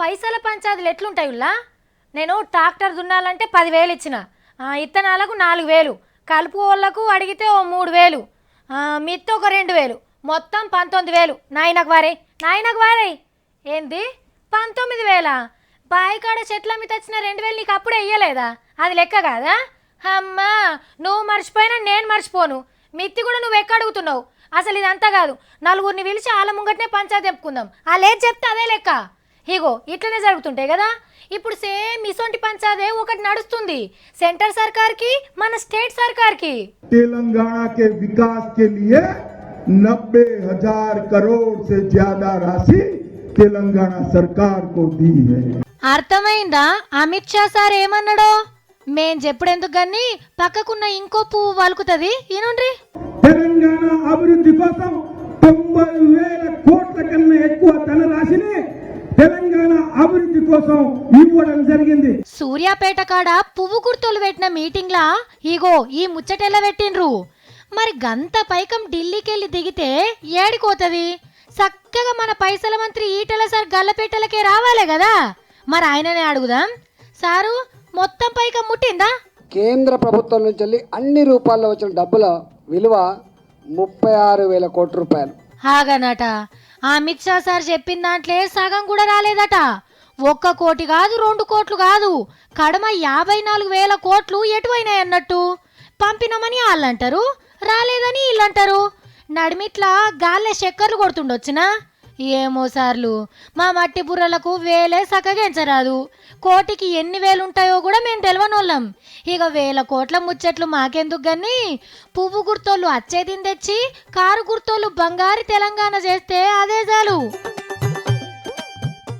పైసల పంచాదులు ఎట్లుంటాయిలా? నేను ట్రాక్టర్ దున్నాలంటే 10,000 ఇచ్చిన, ఇత్తనాలకు 4,000, కలుపు వాళ్ళకు అడిగితే ఓ 3,000, మిత్తి ఒక 2,000, మొత్తం 19,000. నాయనకు వారే ఏంది 19,000? బాయికాడ చెట్ల మీద వచ్చిన 2,000 నీకు అప్పుడే ఇయ్యలేదా? అది లెక్క కాదా? అమ్మా, నువ్వు మర్చిపోయినా నేను మర్చిపోను. మిత్తి కూడా నువ్వు ఎక్క అడుగుతున్నావు? అసలు ఇదంతా కాదు, నలుగురిని పిలిచి ఆల ముంగటనే పంచాయతీ చెప్పుకుందాం. లేదు చెప్తే అదే లెక్క. ఇగో ఇట్లనే జరుగుతుంటాయి కదా. ఇప్పుడు సేమ్ ఇసొంటి పంచాయతీ ఒకటి నడుస్తుంది సెంటర్ సర్కార్కి, మన స్టేట్ సర్కార్కి. తెలంగాణ के विकास के लिए 90,000 करोड़ से ज्यादा राशि तेलंगाना सरकार को दी है. అర్థమైందా? అమిత్ షా సార్ ఏమన్నాడో మేం చెప్పుడెందుకు గాని పక్కకున్న ఇంకో పువ్వు వలుకుతుంది. ఈనుండ్రి. తెలంగాణ అభివృద్ధి కోసం 90,000 కోట్ల కన్నా ఎక్కువ ధనరాశిని తెలంగాణ అభివృద్ధి కోసం ఇవ్వడం జరిగింది. సూర్యాపేట కాడ పువ్వు గుర్తులు పెట్టిన మీటింగ్ లా ఇగో ఈ ముచ్చటెలా పెట్టిండ్రు. మరి గంత పైకం ఢిల్లీకెళ్ళి దిగితే ఏడికోతది? చక్కగా మన పైసల మంత్రి ఈటెల సార్ గల్లపేటలకే రావాలే కదా. మరి ఆయననే అడుగుదాం. సారు, మొత్తం పైకం ముట్టిందా? కేంద్ర ప్రభుత్వం నుంచి అన్ని రూపాల్లో వచ్చిన డబ్బుల విలువ 36,000 కోట్ల రూపాయలు. హాగనట. అమిత్ షా సార్ చెప్పిన దాంట్లో సగం కూడా రాలేదట. 1 కోటి కాదు, 2 కోట్లు కాదు, కడమ 54,000 కోట్లు ఎటువైనాయి అన్నట్టు. పంపినామని వాళ్ళంటారు, రాలేదని వీళ్ళంటారు. నడిమిట్లా గాల్లే చక్కర్లు కొడుతుండొచ్చునా? ఏమో సార్లు, మా మట్టి బుర్రలకు వేలే సక్కగించరాదు. కోటికి ఎన్ని వేలు ఉంటాయో కూడా మేము తెలియనోళ్ళం. ఇక 1,000 కోట్ల ముచ్చట్లు మాకెందుకు గాని పువ్వు గుర్తోళ్ళు అచ్చేదిని తెచ్చి కారు గుర్తోళ్ళు బంగారు తెలంగాణ చేస్తే అదే చాలు.